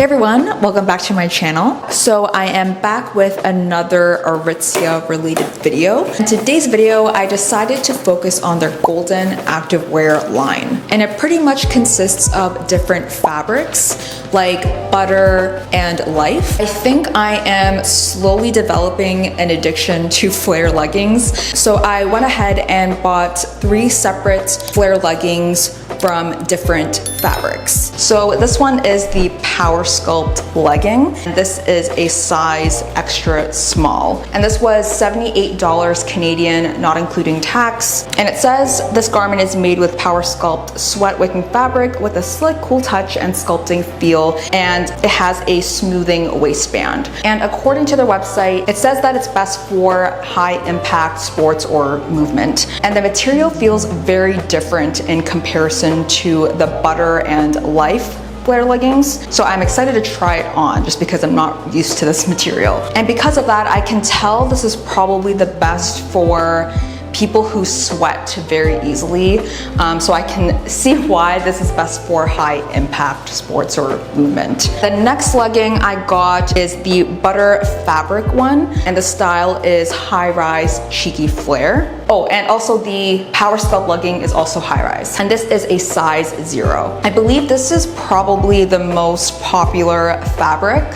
Hey everyone, welcome back to my channel. So I am back with another Aritzia related video. In today's video, I decided to focus on their Golden Activewear line. And it pretty much consists of different fabrics like butter and life. I think I am slowly developing an addiction to flare leggings. So I went ahead and bought 3 separate flare leggings from different fabrics. So this one is the PowerSculpt legging. And this is a size extra small. And this was $78 Canadian, not including tax. And it says this garment is made with PowerSculpt sweat wicking fabric with a slick, cool touch and sculpting feel. And it has a smoothing waistband. And according to their website, it says that it's best for high impact sports or movement. And the material feels very different in comparison to the butter and life flare leggings. So I'm excited to try it on just because I'm not used to this material. And because of that, I can tell this is probably the best for people who sweat very easily. So I can see why this is best for high impact sports or movement. The next legging I got is the butter fabric one, and the style is high rise cheeky flare. Oh, and also the PowerSculpt legging is also high rise, and this is a size 0. I believe this is probably the most popular fabric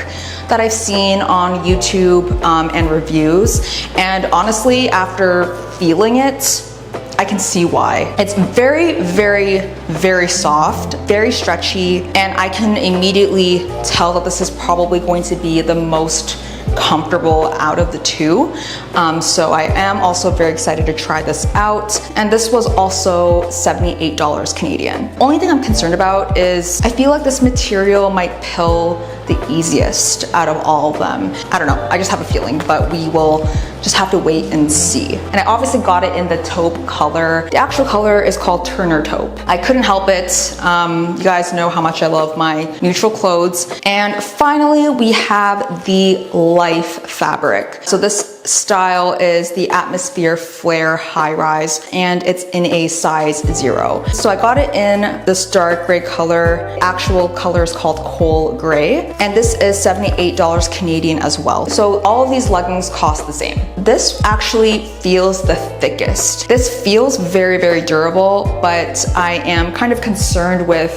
that I've seen on YouTube and reviews. And honestly, after feeling it, I can see why. It's very, very, very soft, very stretchy, and I can immediately tell that this is probably going to be the most comfortable out of the two. So I am also very excited to try this out. And this was also $78 Canadian. Only thing I'm concerned about is I feel like this material might pill the easiest out of all of them. I don't know, I just have a feeling, but we will just have to wait and see. And I obviously got it in the taupe color. The actual color is called Turner Taupe. I couldn't help it. You guys know how much I love my neutral clothes. And finally, we have the life fabric. So this style is the Atmosphere Flare High Rise, and it's in a size 0. So I got it in this dark gray color. Actual color is called Coal Gray, and this is $78 Canadian as well. So all of these leggings cost the same. This actually feels the thickest. This feels very, very durable, but I am kind of concerned with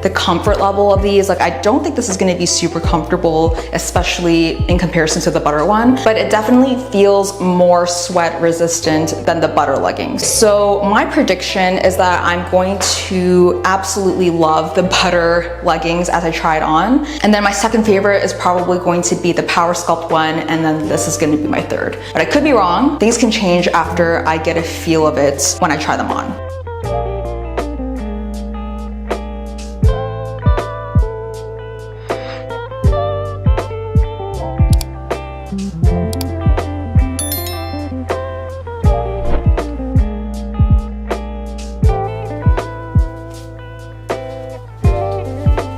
the comfort level of these. Like, I don't think this is gonna be super comfortable, especially in comparison to the butter one, but it definitely feels more sweat resistant than the butter leggings. So my prediction is that I'm going to absolutely love the butter leggings as I try it on. And then my second favorite is probably going to be the PowerSculpt one, and then this is gonna be my third. But I could be wrong. Things can change after I get a feel of it when I try them on.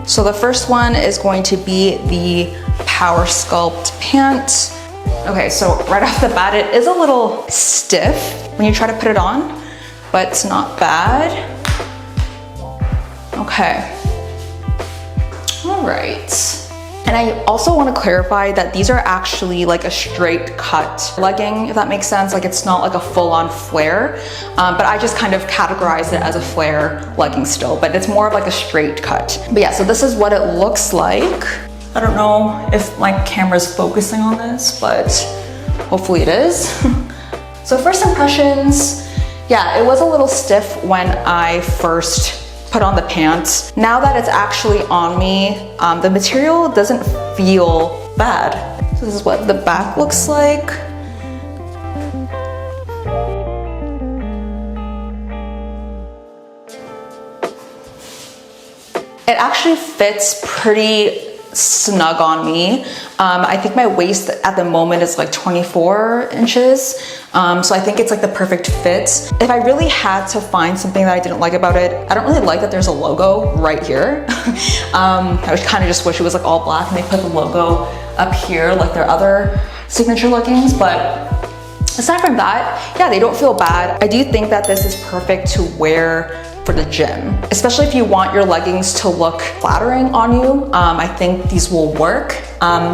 So the first one is going to be the PowerSculpt Pant. Okay, so right off the bat, it is a little stiff when you try to put it on, but it's not bad. Okay, all right. And I also want to clarify that these are actually like a straight cut legging, if that makes sense. Like, it's not like a full-on flare, but I just kind of categorize it as a flare legging still, but it's more of like a straight cut. But yeah, so this is what it looks like. I don't know if my camera's focusing on this, but hopefully it is. So first impressions, yeah, it was a little stiff when I first put on the pants. Now that it's actually on me, the material doesn't feel bad. So this is what the back looks like. It actually fits pretty snug on me. I think my waist at the moment is like 24 inches. So I think it's like the perfect fit. If I really had to find something that I didn't like about it, I don't really like that there's a logo right here. I kind of just wish it was like all black and they put the logo up here like their other signature leggings, but aside from that, yeah, they don't feel bad. I do think that this is perfect to wear for the gym, especially if you want your leggings to look flattering on you. I think these will work.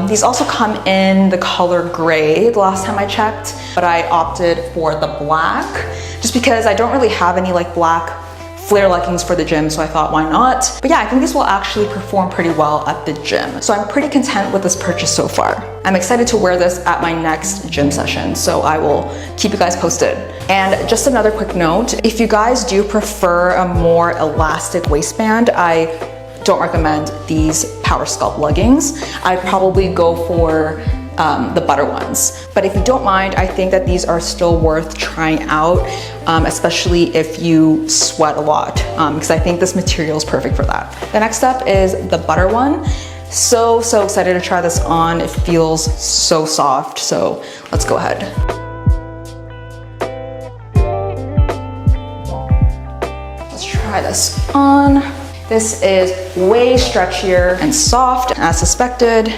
These also come in the color gray the last time I checked, but I opted for the black just because I don't really have any like black flare leggings for the gym, so I thought, why not? But yeah, I think these will actually perform pretty well at the gym. So I'm pretty content with this purchase so far. I'm excited to wear this at my next gym session, so I will keep you guys posted. And just another quick note, if you guys do prefer a more elastic waistband, I don't recommend these PowerSculpt leggings. I'd probably go for the butter ones. But if you don't mind, I think that these are still worth trying out, especially if you sweat a lot, because I think this material is perfect for that. The next up is the butter one. So excited to try this on. It feels so soft, so let's go ahead. Let's try this on. This is way stretchier and soft as suspected.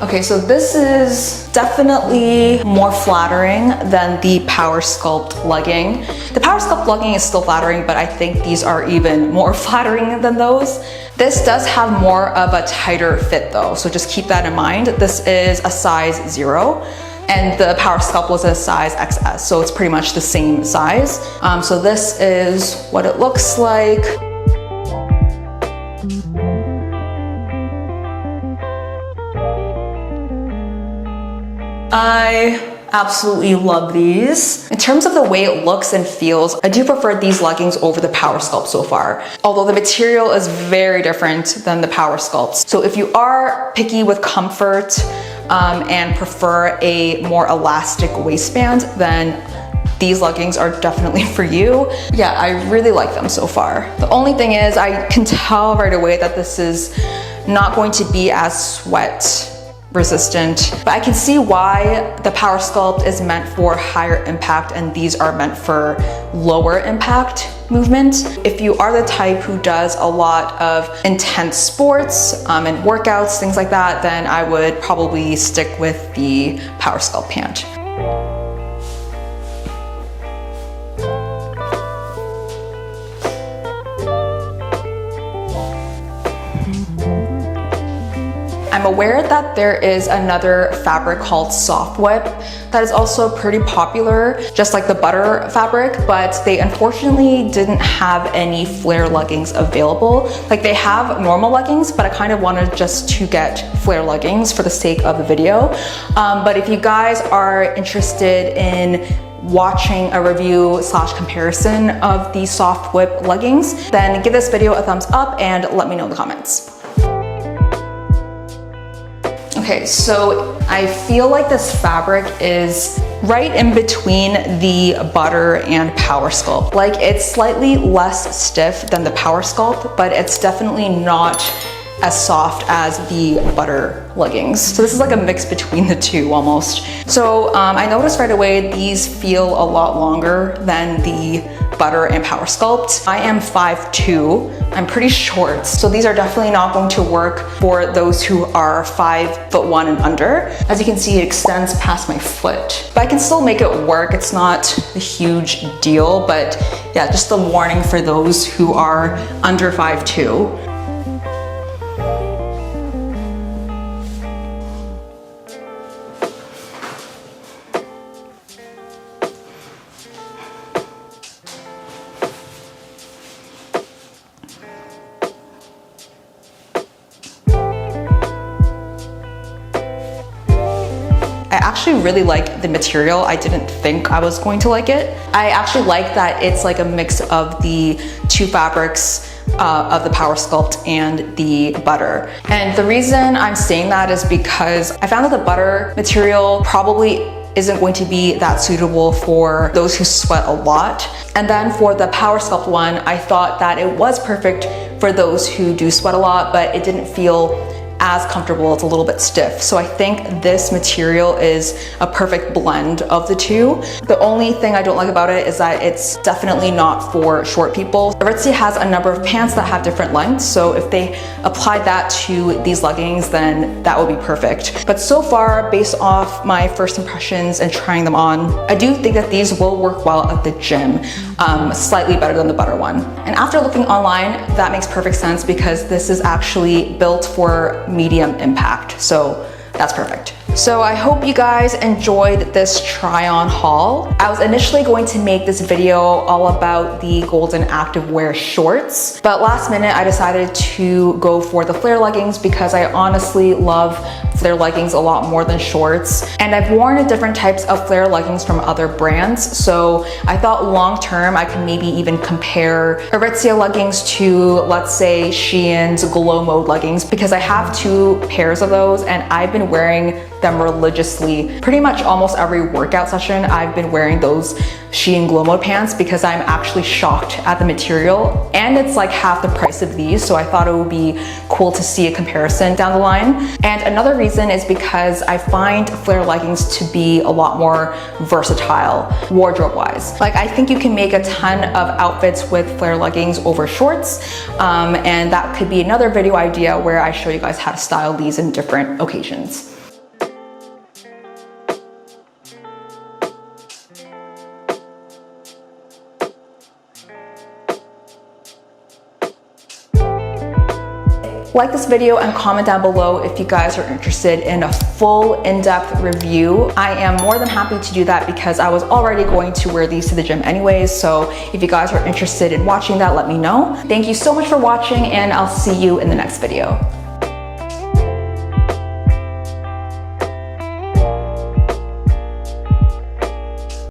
Okay, so this is definitely more flattering than the PowerSculpt legging. The PowerSculpt legging is still flattering, but I think these are even more flattering than those. This does have more of a tighter fit though, so just keep that in mind. This is a size 0. And the PowerSculpt was a size XS, so it's pretty much the same size. So this is what it looks like. I absolutely love these. In terms of the way it looks and feels, I do prefer these leggings over the PowerSculpt so far, although the material is very different than the PowerSculpt. So if you are picky with comfort and prefer a more elastic waistband, then these leggings are definitely for you. Yeah, I really like them so far. The only thing is I can tell right away that this is not going to be as sweat resistant, but I can see why the PowerSculpt is meant for higher impact and these are meant for lower impact movement. If you are the type who does a lot of intense sports and workouts, things like that, then I would probably stick with the PowerSculpt pant. I'm aware that there is another fabric called Soft Whip that is also pretty popular, just like the butter fabric, but they unfortunately didn't have any flare leggings available. Like they have normal leggings, but I kind of wanted just to get flare leggings for the sake of the video. But if you guys are interested in watching a review / comparison of the Soft Whip leggings, then give this video a thumbs up and let me know in the comments. Okay, so I feel like this fabric is right in between the butter and PowerSculpt. Like it's slightly less stiff than the PowerSculpt, but it's definitely not as soft as the butter leggings. So this is like a mix between the two almost. So I noticed right away these feel a lot longer than the butter and PowerSculpt. I am 5'2". I'm pretty short, so these are definitely not going to work for those who are 5'1" and under. As you can see, it extends past my foot, but I can still make it work. It's not a huge deal, but yeah, just a warning for those who are under 5'2". I actually really like the material. I didn't think I was going to like it. I actually like that it's like a mix of the two fabrics of the PowerSculpt and the butter. And the reason I'm saying that is because I found that the butter material probably isn't going to be that suitable for those who sweat a lot. And then for the PowerSculpt one, I thought that it was perfect for those who do sweat a lot, but it didn't feel as comfortable. It's a little bit stiff. So I think this material is a perfect blend of the two. The only thing I don't like about it is that it's definitely not for short people. Aritzia has a number of pants that have different lengths, so if they applied that to these leggings, then that would be perfect. But so far, based off my first impressions and trying them on, I do think that these will work well at the gym, slightly better than the butter one. And after looking online, that makes perfect sense because this is actually built for medium impact, so that's perfect. So I hope you guys enjoyed this try on haul. I was initially going to make this video all about the Golden Activewear shorts, but last minute I decided to go for the flare leggings because I honestly love flare leggings a lot more than shorts. And I've worn different types of flare leggings from other brands, so I thought long term I could maybe even compare Aritzia leggings to, let's say, Shein's GlowMode leggings, because I have 2 pairs of those and I've been wearing them religiously. Pretty much almost every workout session I've been wearing those Shein GlowMode pants because I'm actually shocked at the material, and it's like half the price of these, so I thought it would be cool to see a comparison down the line. And another reason is because I find flare leggings to be a lot more versatile wardrobe wise. Like, I think you can make a ton of outfits with flare leggings over shorts, and that could be another video idea where I show you guys how to style these in different occasions. Like this video and comment down below if you guys are interested in a full in-depth review. I am more than happy to do that because I was already going to wear these to the gym anyways, so if you guys are interested in watching that, let me know. Thank you so much for watching, and I'll see you in the next video.